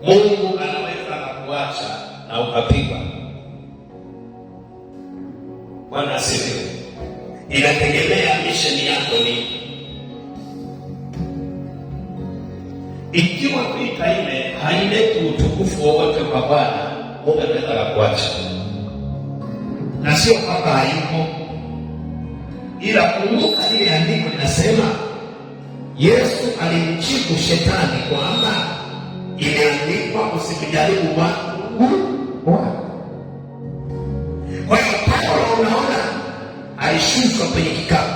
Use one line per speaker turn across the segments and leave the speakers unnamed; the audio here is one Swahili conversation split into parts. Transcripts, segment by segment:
Mungu anaweza kukuacha na ukapigwa. Bwana asifiwe. Inategemea misheni yako ni. Ikiwa vita ile haileti utukufu wowote kwa Bwana, Mungu anaweza kukuacha. Na sio kwamba hayupo, ila kumbuka ile andiko linasema Yesu alimjibu shetani kwamba imeandikwa usimjaribu Mungu. Kwa hiyo Paulo unaona alishushwa kwenye kikapu.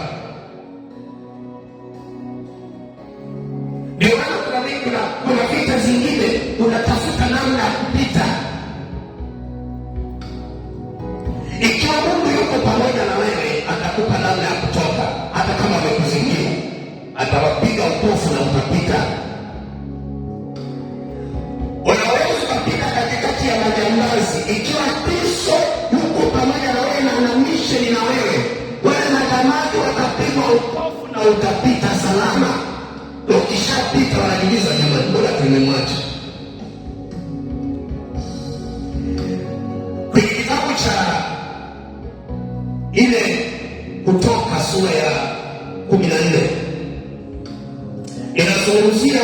Ndio maana kuna vita zingine unatafuta namna ya kupita. Ikiwa Mungu yuko pamoja na wewe, atakupa namna ya kutoka. Hata kama amekuzingira, atawapiga upofu na utapita. Unaweza kupita katikati ya majambazi. Ikiwa Kristo yuko pamoja na wewe na ana misheni na wewe, wale majambazi watapigwa upofu na utapita salama. Ukishapita wanajiuliza, jamani, mbona tumemwacha? Kwenye kitabu cha ile Kutoka sura ya 14 inazungumzia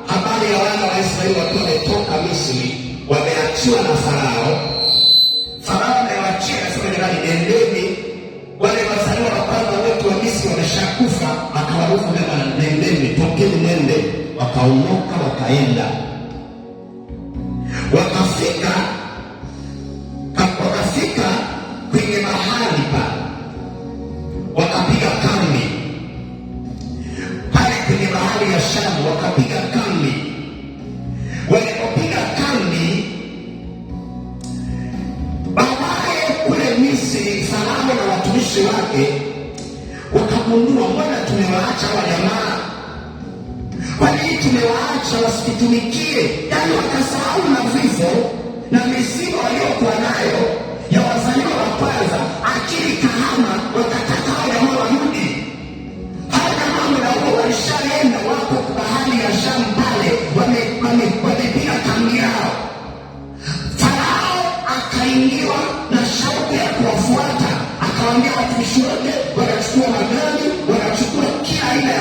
habari ya wana wa Israeli wakiwa wametoka Misri, wameachiwa na Farao. Farao amewaachia, anasema jamani, nendeni, wale wazaliwa wa kwanza wote wa Misri wameshakufa. Akawaruhusu jamani, nendeni, tokeni mwende. Wakaondoka wakaenda, wakafika kwenye mahali wakapiga kambi pale kwenye bahari ya Shamu, wakapiga kambi. Walipopiga kambi, baadaye kule Misri, Farao na watumishi wake wakagundua, mbona tumewaacha wa jamaa? Kwa nini tumewaacha wasitumikie? Yaani wakasahau na vifo na misiba waliokuwa nayo ya wazaliwa wa kwanza. Akili kahama, wakataka jamaa warudi. Hao jamaa muda huo walishaenda, wako bahari ya Shamu pale, wamepiga kambi yao. Farao akaingiwa na shauku ya kuwafuata, akawaambia watumishi wake, wanachukua magari, wanachukua kila aina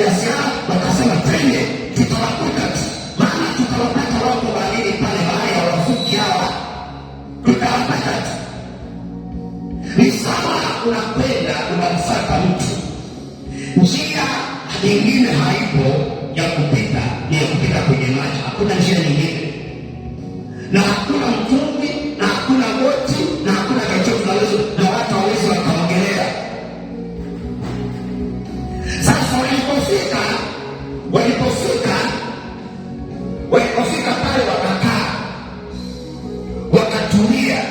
ya silaha, wakasema twende, tutawakuta tu, maana tutawapata wako baharini pale, bahari ya wavuki hawa, tutawapata tu. Ni sawa unapenda unamfuata mtu, njia nyingine haipo ya kupita, ni ya kupita kwenye maji. Hakuna njia nyingine, na hakuna mtumbwi, na hakuna boti, na hakuna chochote na watu hawezi wakaogelea. Sasa walipofika pale, wakakaa, wakatulia,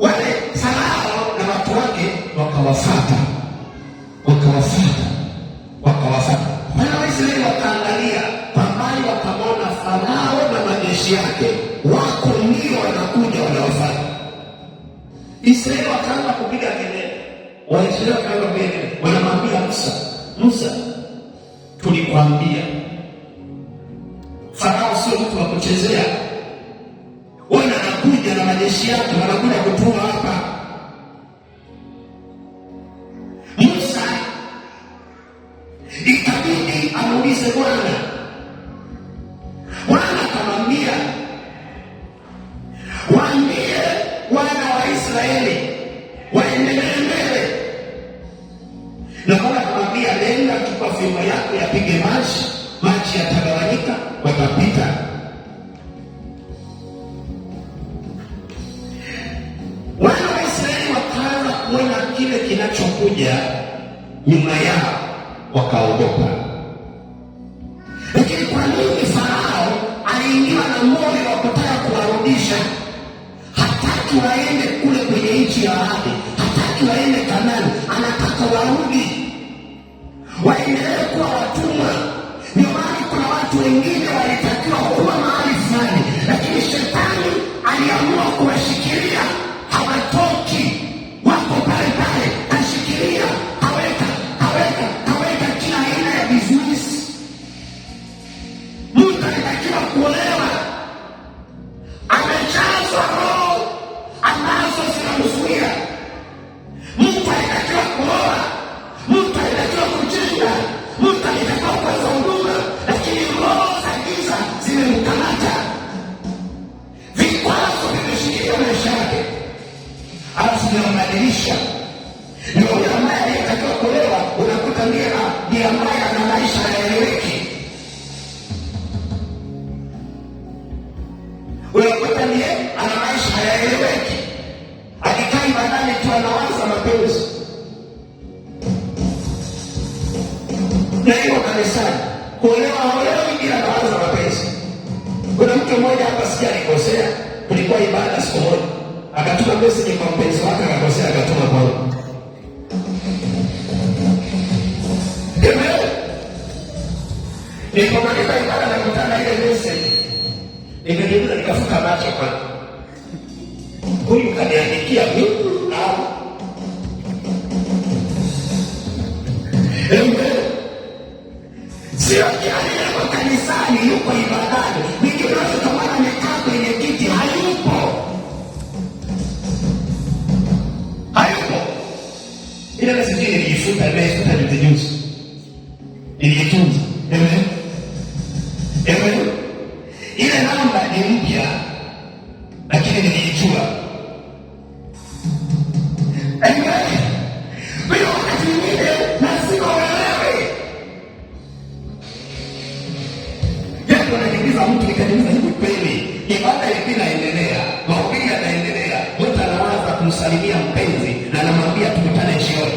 wale Farao na watu wake wakawafata. Wana wa Israeli wakaangalia kwa mbali, wakamwona Farao na majeshi yake wako ndio wanakuja, wanawafata. Israeli wakaanza kupiga kelele, Waisraeli wakaanza kupiga kelele, wanamwambia Musa, tulikwambia Farao sio mtu wa kuchezea. Wana anakuja na majeshi yake, wanakuja kutua hapa. Musa ikabidi amuulize Bwana. Bwana akamwambia, waambie wana wa Israeli waendelee mbele. Na Bwana akamwambia, nenda, chukua fimbo yako, yapige maji yatagawanyika, watapita. Wana wa Israeli wakaanza kuona kile kinachokuja nyuma yao, wakaogopa. Lakini kwa nini Farao aliingiwa na moyo wa kutaka kuwarudisha? Hataki waende kule kwenye nchi ya ahadi, hataki waende Kanaani, anataka warudi, waendelee kuwa watumwa. Ndio maana kuna watu wengine walitakiwa kuwa mahali fulani, lakini shetani aliamua kuwashikilia, hawatoki, wako pale pale, ashikilia, kaweka kila aina na hiyo kanisani. Kuolewa haolewi bila baraza la mapenzi. Kuna mtu mmoja hapa sikia alikosea, kulikuwa ibada siku moja, akatuma message kwa mpenzi wake, akakosea, akatuma kwa nilipomaliza ibada na kutana ile message, nikageuza nikafuta macho kwa huyu kaniandikia mimi au sio jali yako kanisani, yuko ibadani, nikirasa kama amekaa kwenye kiti, hayupo. Ile message niliifuta, nimeifuta juzi, niliitunza. Amen. Ile namba ni mpya, lakini nilijua. Amen. Bila wakati mwingine lazima uelewe. Jambo najiuliza mtu nikajiuliza, hivi kweli ibada ilikuwa inaendelea, mahubiri yanaendelea, mtu anaanza kumsalimia mpenzi na anamwambia tukutane jioni.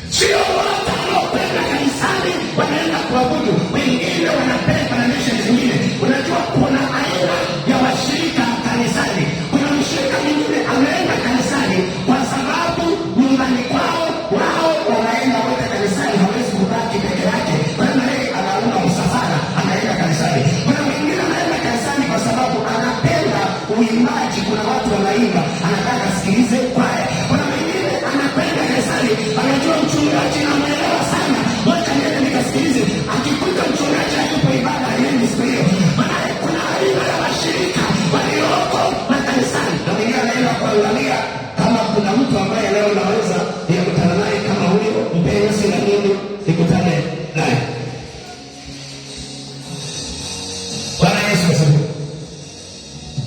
Sio watu wanaopenda kanisani wanaenda kuabudu, wengine wanapenda na mission zingine. Unajua kuna aina ya washirika kanisani. Kuna mshirika mwingine ameenda kanisani kwa sababu nyumbani kwao wao wanaenda wote kanisani, hawezi kubaki peke yake, maana yeye anaona msafara anaenda kanisani. Kuna mwingine anaenda kanisani kwa sababu anapenda uimbaji, kuna watu wanaimba, anataka sikilize kwaya. Kuna mwingine anapenda kanisani, anajua mchungaji anaelewa sana, wacha niende nikasikilize. Akikuta mchungaji akipo ibada haendi siku hiyo. Maana kuna aina ya washirika walioko makanisani, na mwingine anaenda kuangalia kama kuna mtu ambaye leo naweza nikutana naye kama huyo mpenzi na mimi nikutane naye. Bwana Yesu asifiwe.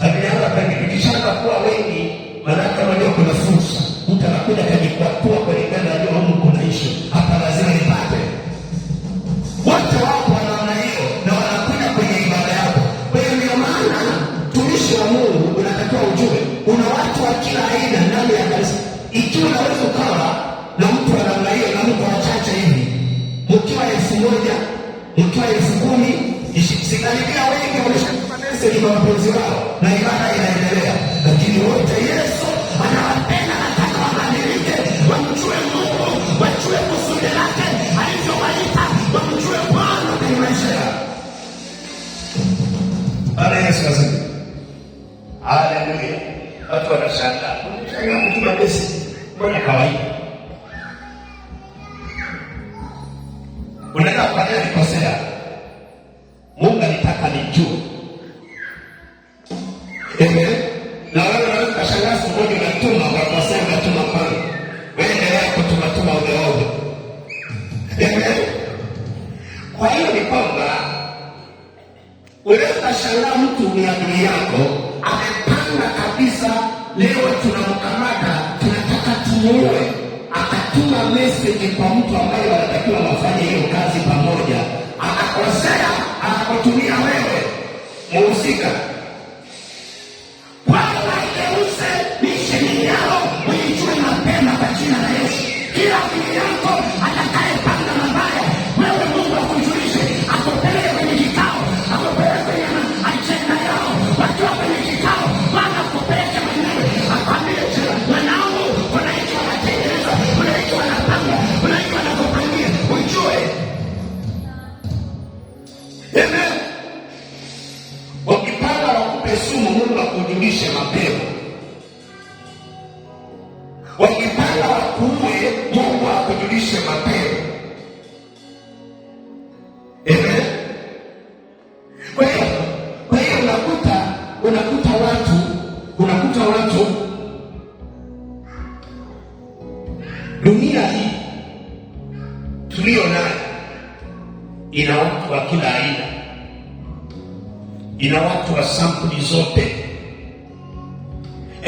Alianza pengine tukishaanza kuwa wengi, maana kama leo kuna fursa, mtu anakuja kujikwatua kwenye ganda la Mungu, kuna issue hapa lazima nipate. Wote wapo wanaona hiyo na wanakuja kwenye ibada yako. Kwa hiyo ndio maana tumishi wa Mungu unatakiwa ujue una watu wa kila aina ndani ya kanisa. Ikiwa unaweza ukawa na mtu wa namna hiyo na mtu wachache hivi, mkiwa 1,000, mkiwa 10,000, isikaribia wengi wameshakupa message kwa wapenzi wao na ibada inaendelea, lakini wote Yesu anawapenda, anataka wabadilike, wamjue Mungu, wajue kusudi lake alivyowaita, wamjue Bwana kwenye maisha yao. Bwana Yesu asifiwe. Haleluya. Watu wanashangaa, unataka kutuma message, mbona kawaida? Unaweza kufanya nikosea, Mungu alitaka nijue. Amen. Na wewe unaweza kushangaa siku moja unatuma wakosea, unatuma kwangu, wewe endelea kutuma ovyo. Amen. Kwa hiyo ni kwamba unaweza kushangaa mtu ni adui yako, amepanga kabisa, leo tunamkamata, tunataka tumuue, akatuma message kwa mtu ambaye wanatakiwa wafanye hiyo kazi pamoja, akakosea, akakutumia wewe muhusika. Wao wageuze misheni yao, uijue mapema kwa jina la Yesu. Kila adui yako atakayepanga mabaya, wewe Mungu akujulishe, akupeleke kwenye kikao, akupeleke kwenye ajenda yao, wakiwa kwenye kikao, Bwana akupeleke mwenyewe, akwambie wanaume, unaitwa wanatengeneza, unaitwa wanapanga, unaitwa wanakupangia, ujue. Amen. Wakipanga wakupe sumu, Mungu akujulishe mapema. Wakipanga wakuue, Mungu akujulishe mapema. Amen. Kwa hiyo unakuta watu dunia hii tulio nayo ina watu wa kila aina, ina watu wa sampuli zote.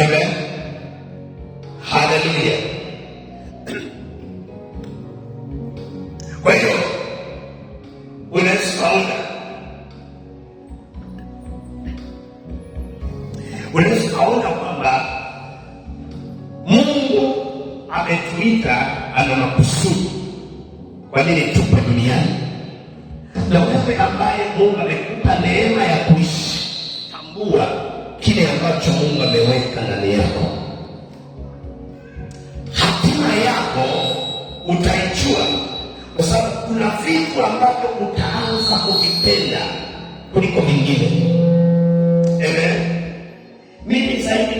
Amen. Haleluya. Kwa hiyo unaweza kuona kwamba ametuita, ana makusudi kwa nini tupo duniani. Na wewe ambaye Mungu amekupa neema ya kuishi, tambua kile ambacho Mungu ameweka ndani yako. Hatima yako utaijua, kwa sababu kuna vitu ambavyo utaanza kuvipenda kuliko vingine. Amen. Mimi zaidi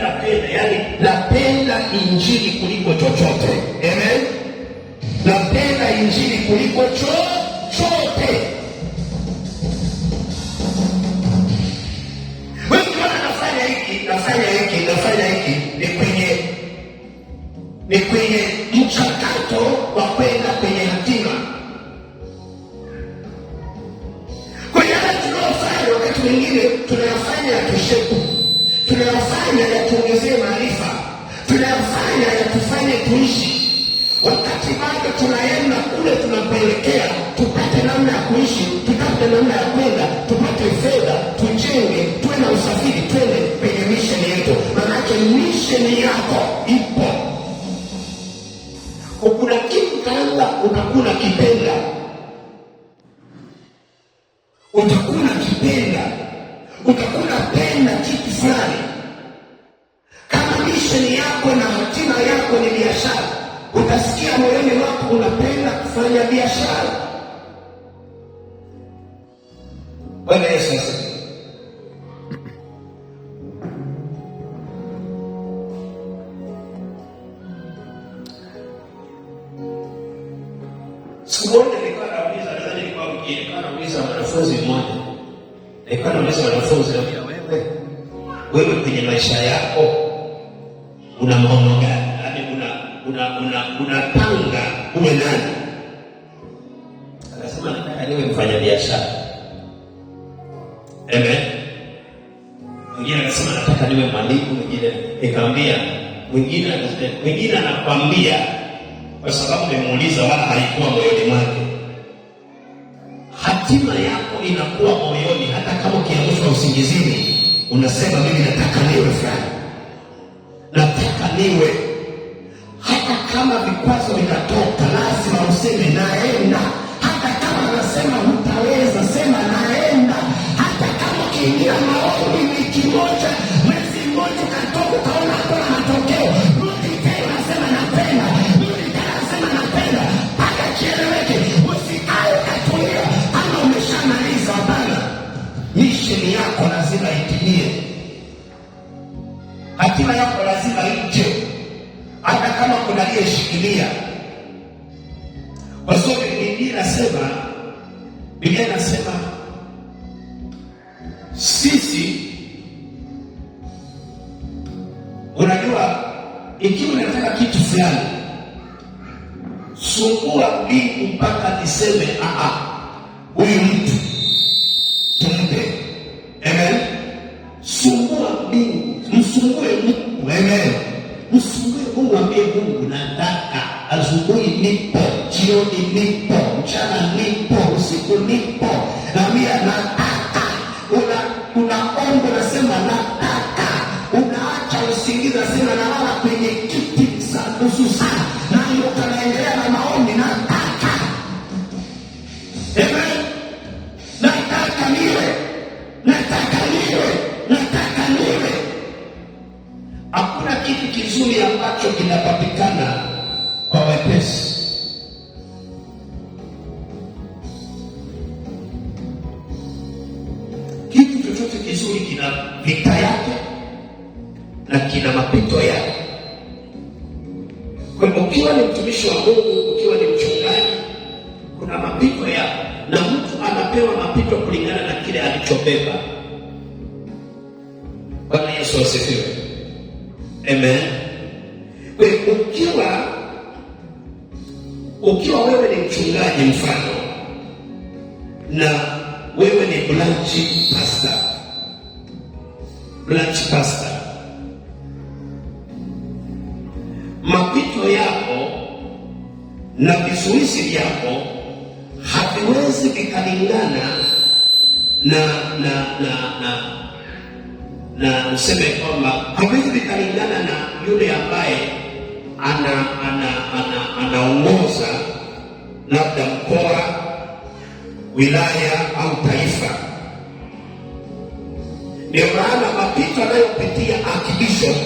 napenda injili kuliko chochote. Amen. Napenda injili kuliko chochote. Wewe nafanya hiki ni kwenye mchakato wa kwenda kwenye hatima. Kwenye haya tunayofanya, wakati mwingine tunayofanya yatushepu, tunayofanya yatuongezee maarifa, tunayofanya yatufanye tuishi, wakati bado tunaenda kule tunapoelekea, tupate namna ya kuishi, tupate namna ya kwenda, tupate fedha, tujenge, tuwe na usafiri, twende kwenye misheni yetu. Maanake misheni yako ipo. Kuna kitu kaanza utakuna kipenda, utakuna penda kitu fulani. Kama misheni yako na hatima yako ni biashara, utasikia moyoni wako unapenda kufanya biashara. Bwana Yesu asifiwe. Siku moja nilikuwa nauliza wanafunzi mmoja, wewe kwenye maisha yako una maono gani? Yaani unapanga uwe nani? Akasema nataka niwe mfanya biashara. Amen. Mwingine akasema nataka niwe mwalimu. Mwingine nikamwambia, mwingine anakwambia kwa sababu nimemuuliza wala haikuwa moyoni mwake. Hatima yako inakuwa moyoni, hata kama ukiamshwa usingizini unasema mimi nataka niwe fulani, nataka niwe. Hata kama vikwazo vinatoka, lazima useme naenda. Hata kama unasema hutaweza, sema naenda. Hata kama ukiingia maombi wiki moja, mwezi mmoja, ukatoka ukaona hakuna matokeo, rudi tena unasema napenda, rudi tena unasema napenda, mpaka kieleweke. Usikae ukatulia ama umeshamaliza. Hapana, misheni yako lazima itimie, hatima yako lazima ije, hata kama kuna aliyeshikilia. Kwa sababu Biblia inasema sisi, unajua, ikiwa unataka kitu fulani, sungua mbingu mpaka niseme huyu mtu tumpe. Amen. Sungua mbingu, msungue Mungu. Amen. Msungue Mungu, ambie Mungu nataka asubuhi nipo, jioni nipo, mchana nipo, usiku nipo. Naambia nataka. Unaomba unasema nataka. Unaacha usingizi unasema nalala kwenye kiti saa nusu saa, na unaendelea na maombi nataka. Amen. Nataka niwe. Hakuna kitu kizuri ambacho kinapatikana kwa wepesi. Kitu chochote kizuri kina vita yake na kina mapito yake. Kwa hivyo ukiwa ni mtumishi wa Mungu, ukiwa ni mchungaji, kuna mapito yake, na mtu anapewa mapito kulingana na kile alichobeba. Bwana Yesu asifiwe. Amen. Ukiwa wewe ni mchungaji mfano, na wewe ni branch pastor, mapito yako na vizuizi vyako haviwezi vikalingana na useme kwamba haviwezi vikalingana na yule ambaye anaongoza labda mkoa, wilaya au taifa. Ndio maana mapito anayopitia Archbishop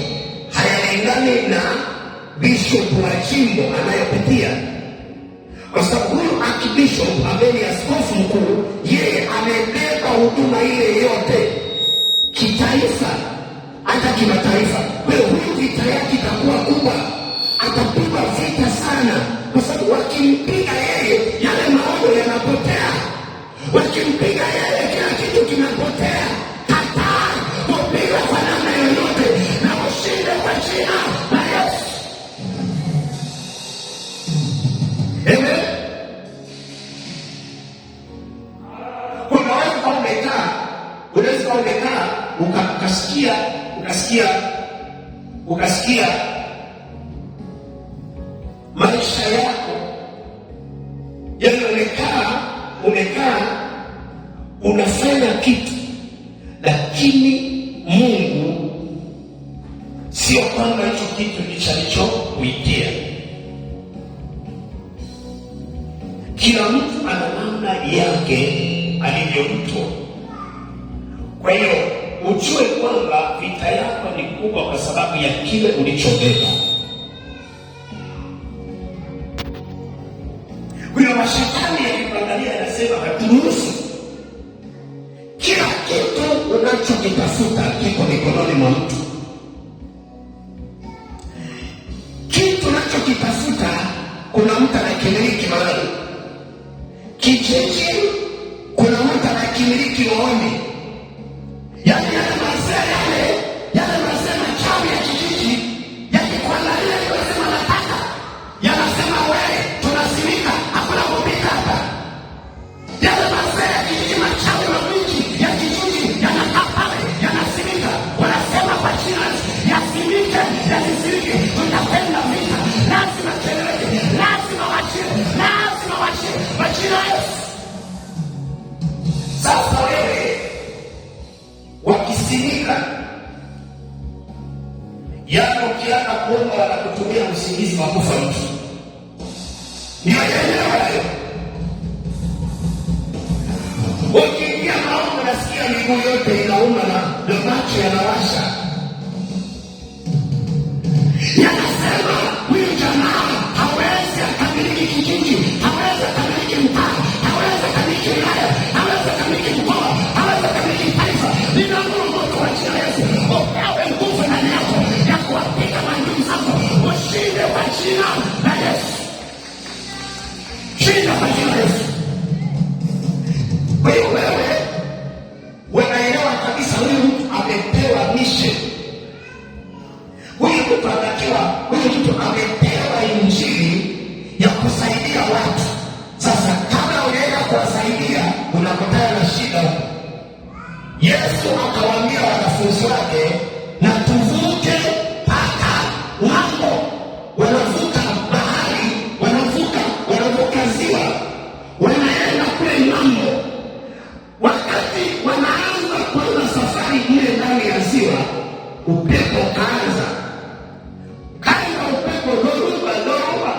hayalingani na bishop wa jimbo anayopitia, kwa sababu huyu Archbishop ambaye ni askofu mkuu, yeye amebeba huduma ile yote kitaifa hata kimataifa. Kwa hiyo huyu vita yake itakuwa kubwa, atapigwa vita sana, kwa sababu wakimpiga yeye yale maono yanapotea, wakimpiga yeye kila kitu kinapotea. Kataa kupiga kwa namna yoyote na ushinde kwa jina la Yesu. Amen. Unaweza umekaa ukasikia maisha yako umekaa unafanya kitu, lakini Mungu sio kwamba hicho kitu ndicho alichokuitia. Kila mtu ana namna yake alivyomtwa. Kwa hiyo ujue kwamba vita yako ni kubwa kwa sababu ya kile ulichobeba. Kuna mashetani yakikuangalia yanasema haturuhusu. Kila kitu unachokitafuta kiko mikononi mwa mtu. Kitu unachokitafuta kuna mtu anakimiliki mahali. Kijiji kuna mtu anakimiliki waoni. Yale mazee machawi ya kijiji yakikuangalia yanasema nataka, yanasema wewe tunasimika, hakuna kupika hapa. Yale mazee ya kijiji, machawi wa miji ya kijiji yanakaa pale, yanasimika, wanasema kwa jina yasimike, yasisimike, tutapenda vita, lazima kelele, lazima wachie kwa jina la Yesu. Sasa wewe wakisimika, yaani ukianza kuomba wanakutumia usingizi wa kufa mtu. Ni yenyewe hayo. Ukiingia maombi nasikia miguu yote inauma na macho yanawasha. Yanasema huyu jamaa hawezi akamiliki kijiji, hawezi akamiliki mtaa, hawezi akamiliki wilaya, hawezi akamiliki mkoa, hawezi akamiliki taifa. Ninaamuru moto wa jina la Yesu upewe nguvu ndani yako ya kuwapiga maadui zako. Ushinde kwa jina la Yesu. Shinda kwa jina la Yesu. Kwa hiyo wewe unaelewa kabisa huyu mtu amepewa mission. Huyu mtu amepewa injili ya kusaidia watu. Sasa kabla unaenda kuwasaidia unakutana na shida huko. Yesu akawaambia wanafunzi wake na tuvuke mpaka ng'ambo. Wanavuka bahari, wanavuka ziwa, wanaenda kule ng'ambo. Wakati wanaanza kuanza safari ile ndani ya ziwa, upepo kaanza upepo dhoruba.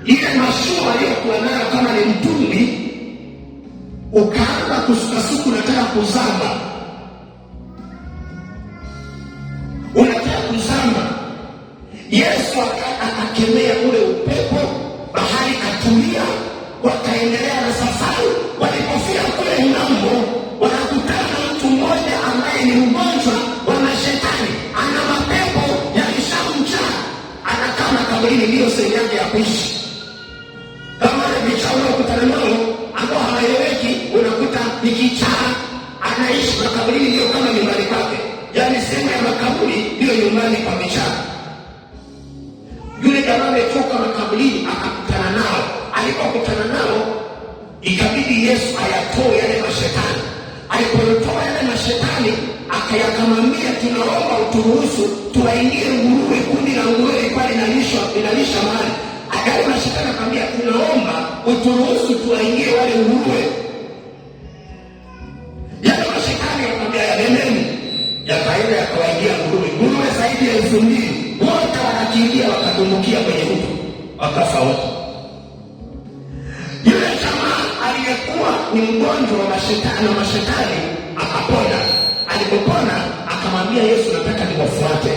Ile mashua aliyokuwa nayo kama ni mtumbwi ukaanza kusukasuku, unataka kuzama, Yesu akakemea ule upepo, bahari katulia, wakaendelea na safari. Walipofika kule ng'ambo, wanakutana na mtu mmoja ambaye ni mgonjwa wa mashetani, ana mapepo yalishamjaa, anakaa makaburini, ndiyo sehemu yake ya kuishi. Kama wale vichawi wakutana nao ambao hawaeleweki, unakuta ni kichaa anaishi makaburini, ndiyo kama nyumbani kwake. Yaani sehemu ya makaburi ndiyo nyumbani kwa vichaa. Yule jamaa ametoka makaburini akakutana nao. Alipokutana nao, ikabidi Yesu ayatoe yale mashetani. Alipotoa yale mashetani, akayakamamia, tunaomba uturuhusu tuwaingie nguruwe, kundi la nguruwe pale inalisha mali. Yale mashetani akamwambia, tunaomba uturuhusu tuwaingie wale nguruwe. Yale mashetani akamwambia, yalemeni, yakaenda yakawaingia nguruwe zaidi ya 2,000. Wote wana wakakimbia, wakadumbukia kwenye mto, wakafa wote. Yule jamaa aliyekuwa ni mgonjwa wa mashetani akapona. Alipopona akamwambia Yesu, nataka niwafuate.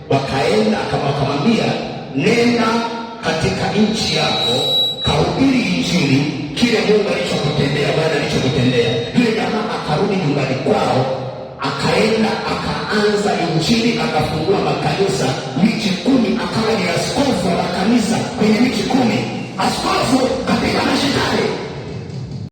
Wakaenda, akamwambia, nenda katika nchi yako, kahubiri Injili, kile Mungu alichokutendea, Bwana alichokutendea. Yule jamaa akarudi nyumbani kwao, akaenda akaanza Injili, akafungua makanisa miji 10, akawa ni askofu wa kanisa kwenye miji 10. Askofu kapiga mashetani.